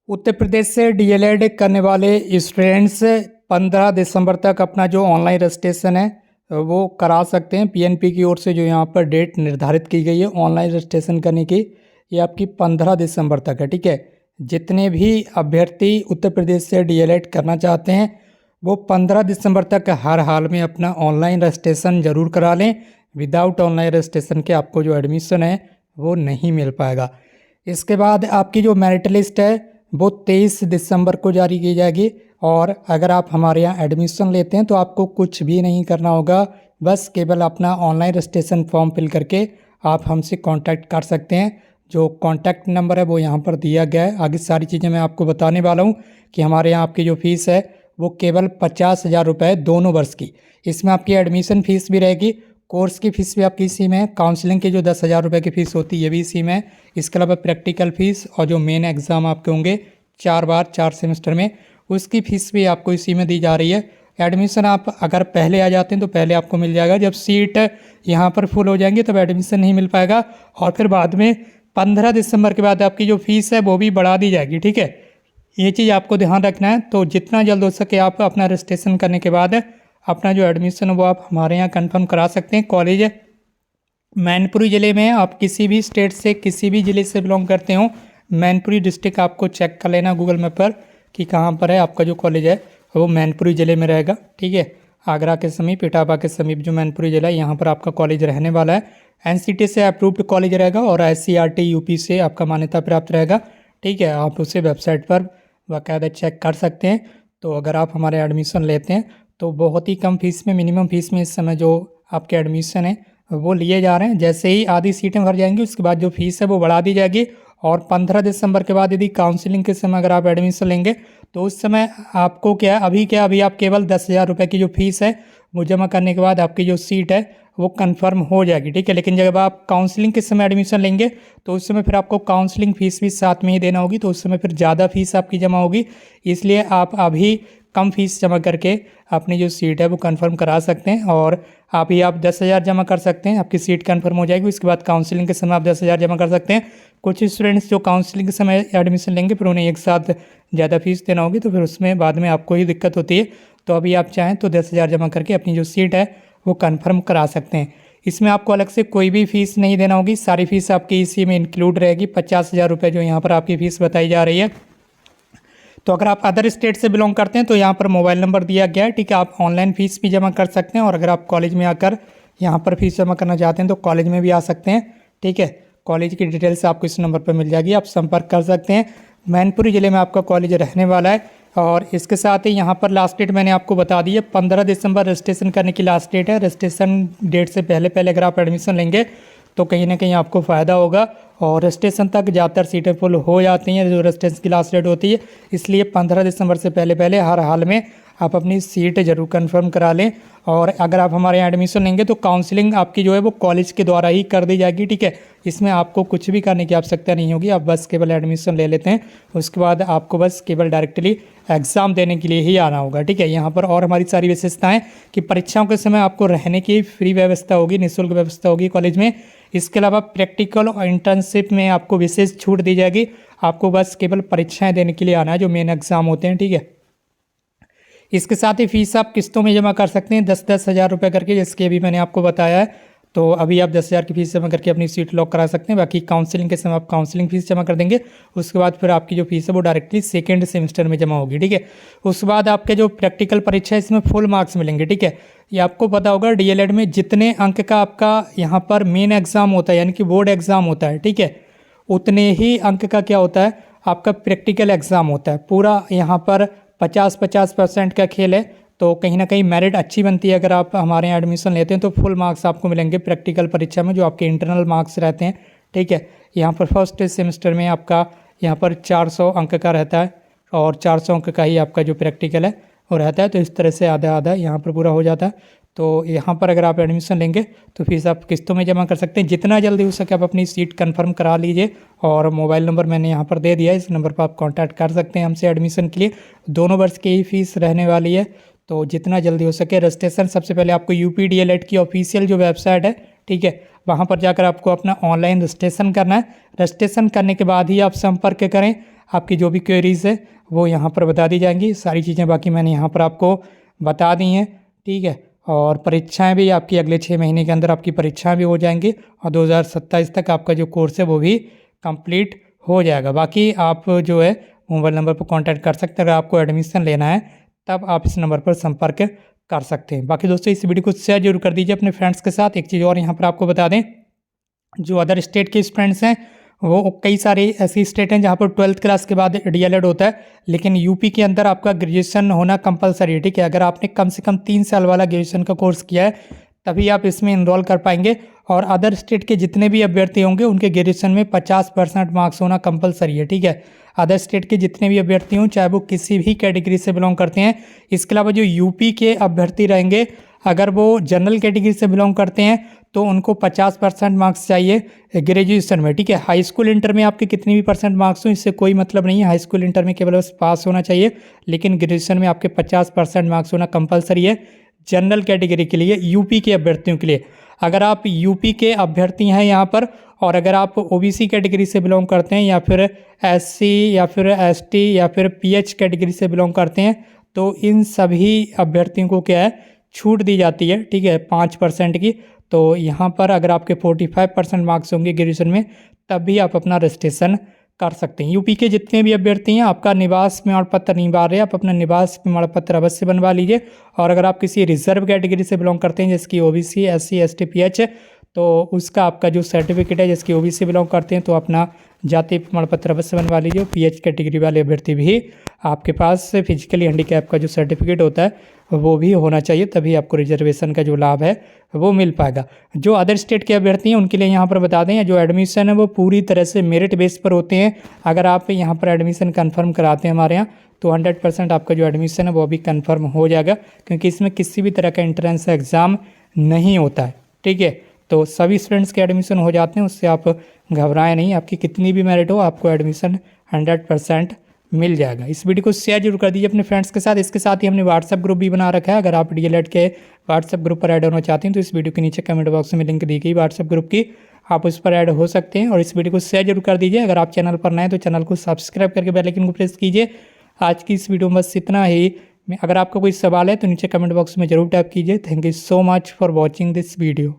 उत्तर प्रदेश से डीएलएड करने वाले स्टूडेंट्स 15 दिसंबर तक अपना जो ऑनलाइन रजिस्ट्रेशन है वो करा सकते हैं। पीएनपी की ओर से जो यहाँ पर डेट निर्धारित की गई है ऑनलाइन रजिस्ट्रेशन करने की, ये आपकी 15 दिसंबर तक है। ठीक है, जितने भी अभ्यर्थी उत्तर प्रदेश से डीएलएड करना चाहते हैं वो 15 दिसंबर तक हर हाल में अपना ऑनलाइन रजिस्ट्रेशन ज़रूर करा लें। विदाउट ऑनलाइन रजिस्ट्रेशन के आपको जो एडमिशन है वो नहीं मिल पाएगा। इसके बाद आपकी जो मेरिट लिस्ट है वो 23 दिसंबर को जारी की जाएगी। और अगर आप हमारे यहाँ एडमिशन लेते हैं तो आपको कुछ भी नहीं करना होगा, बस केवल अपना ऑनलाइन रजिस्ट्रेशन फॉर्म फिल करके आप हमसे कांटेक्ट कर सकते हैं। जो कांटेक्ट नंबर है वो यहाँ पर दिया गया है। आगे सारी चीज़ें मैं आपको बताने वाला हूँ कि हमारे यहाँ आपकी जो फ़ीस है वो केवल 50,000 रुपये दोनों वर्ष की। इसमें आपकी एडमिशन फ़ीस भी रहेगी, कोर्स की फ़ीस भी आपकी इसी में है, काउंसलिंग की जो 10,000 रुपये की फ़ीस होती है ये भी इसी में है। इसके अलावा प्रैक्टिकल फ़ीस और जो मेन एग्ज़ाम आपके होंगे 4 बार 4 सेमेस्टर में, उसकी फ़ीस भी आपको इसी में दी जा रही है। एडमिशन आप अगर पहले आ जाते हैं तो पहले आपको मिल जाएगा, जब सीट यहाँ पर फुल हो जाएंगी तब एडमिशन नहीं मिल पाएगा। और फिर बाद में 15 दिसंबर के बाद आपकी जो फ़ीस है वो भी बढ़ा दी जाएगी। ठीक है, ये चीज़ आपको ध्यान रखना है। तो जितना जल्द हो सके आप अपना रजिस्ट्रेशन करने के बाद अपना जो एडमिशन है वो आप हमारे यहाँ कंफर्म करा सकते हैं। कॉलेज मैनपुरी ज़िले में, आप किसी भी स्टेट से किसी भी ज़िले से बिलोंग करते हो, मैनपुरी डिस्ट्रिक्ट आपको चेक कर लेना गूगल मैप पर कि कहाँ पर है आपका जो कॉलेज है, वो मैनपुरी ज़िले में रहेगा। ठीक है, आगरा के समीप, इटावा के समीप जो मैनपुरी ज़िला है यहाँ पर आपका कॉलेज रहने वाला है। एनसीटी से अप्रूव्ड कॉलेज रहेगा और एससीईआरटी यूपी से आपका मान्यता प्राप्त रहेगा। ठीक है, आप उसे वेबसाइट पर बाकायदा चेक कर सकते हैं। तो अगर आप हमारे एडमिशन लेते हैं तो बहुत ही कम फीस में, मिनिमम फीस में इस समय जो आपके एडमिशन है वो लिए जा रहे हैं। जैसे ही आधी सीटें भर जाएंगी उसके बाद जो फीस है वो बढ़ा दी जाएगी। और 15 दिसंबर के बाद यदि काउंसलिंग के समय अगर आप एडमिशन लेंगे तो उस समय आपको अभी आप केवल 10,000 रुपये की जो फीस है वो जमा करने के बाद आपकी जो सीट है वो कंफर्म हो जाएगी। ठीक है, लेकिन जब आप काउंसलिंग के समय एडमिशन लेंगे तो उस समय फिर आपको काउंसलिंग फ़ीस भी साथ में ही देना होगी, तो उस समय फिर ज़्यादा फीस आपकी जमा होगी। इसलिए आप अभी कम फीस जमा करके अपनी जो सीट है वो कंफर्म करा सकते हैं। और आप 10,000 जमा कर सकते हैं, आपकी सीट कंफर्म हो जाएगी। उसके बाद काउंसलिंग के समय आप 10,000 जमा कर सकते हैं। कुछ स्टूडेंट्स जो काउंसलिंग के समय एडमिशन लेंगे फिर उन्हें एक साथ ज़्यादा फीस देना होगी, तो फिर उसमें बाद में आपको ही दिक्कत होती है। तो अभी आप चाहें तो 10,000 जमा करके अपनी जो सीट है वो कंफर्म करा सकते हैं। इसमें आपको अलग से कोई भी फ़ीस नहीं देना होगी, सारी फीस आपकी इसी में इंक्लूड रहेगी। 50,000 रुपये जो यहाँ पर आपकी फ़ीस बताई जा रही है। तो अगर आप अदर स्टेट से बिलोंग करते हैं तो यहाँ पर मोबाइल नंबर दिया गया है। ठीक है, आप ऑनलाइन फ़ीस भी जमा कर सकते हैं और अगर आप कॉलेज में आकर यहाँ पर फीस जमा करना चाहते हैं तो कॉलेज में भी आ सकते हैं। ठीक है, कॉलेज की डिटेल्स आपको इस नंबर पर मिल जाएगी, आप संपर्क कर सकते हैं। मैनपुरी ज़िले में आपका कॉलेज रहने वाला है। और इसके साथ ही यहाँ पर लास्ट डेट मैंने आपको बता दी है, 15 दिसंबर रजिस्ट्रेशन करने की लास्ट डेट है। रजिस्ट्रेशन डेट से पहले पहले अगर आप एडमिशन लेंगे तो कहीं ना कहीं आपको फ़ायदा होगा। और रजिस्ट्रेशन तक ज़्यादातर सीटें फुल हो जाती हैं जो रजिस्ट्रेशन की लास्ट डेट होती है, इसलिए 15 दिसंबर से पहले पहले हर हाल में आप अपनी सीट ज़रूर कंफर्म करा लें। और अगर आप हमारे यहाँ एडमिशन लेंगे तो काउंसलिंग आपकी जो है वो कॉलेज के द्वारा ही कर दी जाएगी। ठीक है, इसमें आपको कुछ भी करने की आवश्यकता नहीं होगी, आप बस केवल एडमिशन ले लेते हैं, उसके बाद आपको बस केवल डायरेक्टली एग्ज़ाम देने के लिए ही आना होगा। ठीक है, यहाँ पर और हमारी सारी विशेषताएँ कि परीक्षाओं के समय आपको रहने की फ्री व्यवस्था होगी, निःशुल्क व्यवस्था होगी कॉलेज में। इसके अलावा प्रैक्टिकल और इंटर्नशिप में आपको विशेष छूट दी जाएगी, आपको बस केवल परीक्षाएं देने के लिए आना है जो मेन एग्ज़ाम होते हैं। ठीक है, इसके साथ ही फीस आप किस्तों में जमा कर सकते हैं 10-10 हज़ार रुपये करके, जैसे अभी मैंने आपको बताया है। तो अभी आप 10,000 की फ़ीस जमा करके अपनी सीट लॉक करा सकते हैं। बाकी काउंसलिंग के समय आप काउंसलिंग फ़ीस जमा कर देंगे, उसके बाद फिर आपकी जो फीस है वो डायरेक्टली सेकेंड सेमेस्टर में जमा होगी। ठीक है, उसके बाद आपके जो प्रैक्टिकल परीक्षा है इसमें फुल मार्क्स मिलेंगे। ठीक है, ये आपको पता होगा डीएलएड में जितने अंक का आपका यहाँ पर मेन एग्ज़ाम होता है यानी कि बोर्ड एग्ज़ाम होता है, ठीक है, उतने ही अंक का क्या होता है आपका प्रैक्टिकल एग्ज़ाम होता है। पूरा यहाँ पर 50-50% का खेल है, तो कहीं ना कहीं मेरिट अच्छी बनती है। अगर आप हमारे यहाँ एडमिशन लेते हैं तो फुल मार्क्स आपको मिलेंगे प्रैक्टिकल परीक्षा में, जो आपके इंटरनल मार्क्स रहते हैं। ठीक है, यहाँ पर फर्स्ट सेमेस्टर में आपका यहाँ पर 400 अंक का रहता है और 400 अंक का ही आपका जो प्रैक्टिकल है वो रहता है। तो इस तरह से आधा आधा यहाँ पर पूरा हो जाता है। तो यहाँ पर अगर आप एडमिशन लेंगे तो फीस आप किस्तों में जमा कर सकते हैं। जितना जल्दी हो सके आप अपनी सीट कंफर्म करा लीजिए। और मोबाइल नंबर मैंने यहाँ पर दे दिया है, इस नंबर पर आप कांटेक्ट कर सकते हैं हमसे एडमिशन के लिए। दोनों वर्ष की ही फीस रहने वाली है, तो जितना जल्दी हो सके रजिस्ट्रेशन सबसे पहले आपको यूपी डीएलएड की ऑफिशियल जो वेबसाइट है, ठीक है, वहाँ पर जाकर आपको अपना ऑनलाइन रजिस्ट्रेशन करना है। रजिस्ट्रेशन करने के बाद ही आप संपर्क करें। आपकी जो भी क्वेरीज़ है वो यहाँ पर बता दी जाएंगी। सारी चीज़ें बाकी मैंने यहाँ पर आपको बता दी हैं, ठीक है। और परीक्षाएं भी आपकी अगले 6 महीने के अंदर आपकी परीक्षाएं भी हो जाएंगी और 2027 तक आपका जो कोर्स है वो भी कंप्लीट हो जाएगा। बाकी आप जो है मोबाइल नंबर पर कांटेक्ट कर सकते हैं। अगर आपको एडमिशन लेना है तब आप इस नंबर पर संपर्क कर सकते हैं। बाकी दोस्तों इस वीडियो को शेयर जरूर कर दीजिए अपने फ्रेंड्स के साथ। एक चीज़ और यहाँ पर आपको बता दें, जो अदर स्टेट के स्टूडेंट्स हैं वो कई सारे ऐसी स्टेट हैं जहाँ पर 12th क्लास के बाद डीएलएड होता है, लेकिन यूपी के अंदर आपका ग्रेजुएशन होना कंपलसरी है, ठीक है। अगर आपने कम से कम 3 साल वाला ग्रेजुएशन का कोर्स किया है तभी आप इसमें इनरोल कर पाएंगे। और अदर स्टेट के जितने भी अभ्यर्थी होंगे उनके ग्रेजुएशन में 50% मार्क्स होना कंपलसरी है, ठीक है। अदर स्टेट के जितने भी अभ्यर्थी हों चाहे वो किसी भी कैटेगरी से बिलोंग करते हैं। इसके अलावा जो यूपी के अभ्यर्थी रहेंगे अगर वो जनरल कैटेगरी से बिलोंग करते हैं तो उनको 50% मार्क्स चाहिए ग्रेजुएशन में, ठीक है। हाई स्कूल इंटर में आपके कितनी भी परसेंट मार्क्स हो इससे कोई मतलब नहीं है। हाई स्कूल इंटर में केवल बस पास होना चाहिए, लेकिन ग्रेजुएशन में आपके 50% मार्क्स होना कंपलसरी है जनरल कैटेगरी के लिए, यूपी के अभ्यर्थियों के लिए। अगर आप यूपी के अभ्यर्थी हैं यहाँ पर और अगर आप ओबीसी कैटेगरी से बिलोंग करते हैं या फिर एससी या फिर एसटी या फिर पीएच कैटेगरी से बिलोंग करते हैं तो इन सभी अभ्यर्थियों को क्या है छूट दी जाती है, ठीक है, 5% की। तो यहाँ पर अगर आपके 45% मार्क्स होंगे ग्रेजुएशन में तब भी आप अपना रजिस्ट्रेशन कर सकते हैं। यूपी के जितने भी अभ्यर्थी हैं आपका निवास प्रमाण पत्र नहीं बन रहे, आप अपना निवास प्रमाण पत्र अवश्य बनवा लीजिए। और अगर आप किसी रिजर्व कैटेगरी से बिलोंग करते हैं जैसे कि ओबीसी एससी एसटी पीएच तो उसका आपका जो सर्टिफिकेट है जैसे कि ओबीसी बिलोंग करते हैं तो अपना जाति प्रमाण पत्र अवश्य बनवा लीजिए। पीएच कैटेगरी वाले अभ्यर्थी भी आपके पास फिजिकली हैंडीकैप का जो सर्टिफिकेट होता है वो भी होना चाहिए, तभी आपको रिजर्वेशन का जो लाभ है वो मिल पाएगा। जो अदर स्टेट के अभ्यर्थी हैं उनके लिए यहाँ पर बता दें जो एडमिशन है वो पूरी तरह से मेरिट बेस पर होते हैं। अगर आप यहाँ पर एडमिशन कन्फर्म कराते हैं हमारे यहाँ तो 100% आपका जो एडमिशन है वो भी कन्फर्म हो जाएगा, क्योंकि इसमें किसी भी तरह का एंट्रेंस एग्ज़ाम नहीं होता है, ठीक है। तो सभी स्टूडेंट्स के एडमिशन हो जाते हैं, उससे आप घबराएं नहीं। आपकी कितनी भी मेरिट हो आपको एडमिशन 100% मिल जाएगा। इस वीडियो को शेयर जरूर कर दीजिए अपने फ्रेंड्स के साथ। इसके साथ ही हमने व्हाट्सएप ग्रुप भी बना रखा है। अगर आप डीएलएड के व्हाट्सएप ग्रुप पर ऐड होना चाहते हैं तो इस वीडियो के नीचे कमेंट बॉक्स में लिंक दी गई व्हाट्सएप ग्रुप की, आप उस पर ऐड हो सकते हैं। और इस वीडियो को शेयर जरूर कर दीजिए। अगर आप चैनल पर नए हैं तो चैनल को सब्सक्राइब करके बेल आइकन को प्रेस कीजिए। आज की इस वीडियो में बस इतना ही। अगर आपका कोई सवाल है तो नीचे कमेंट बॉक्स में जरूर टाइप कीजिए। Thank you so much for watching this video.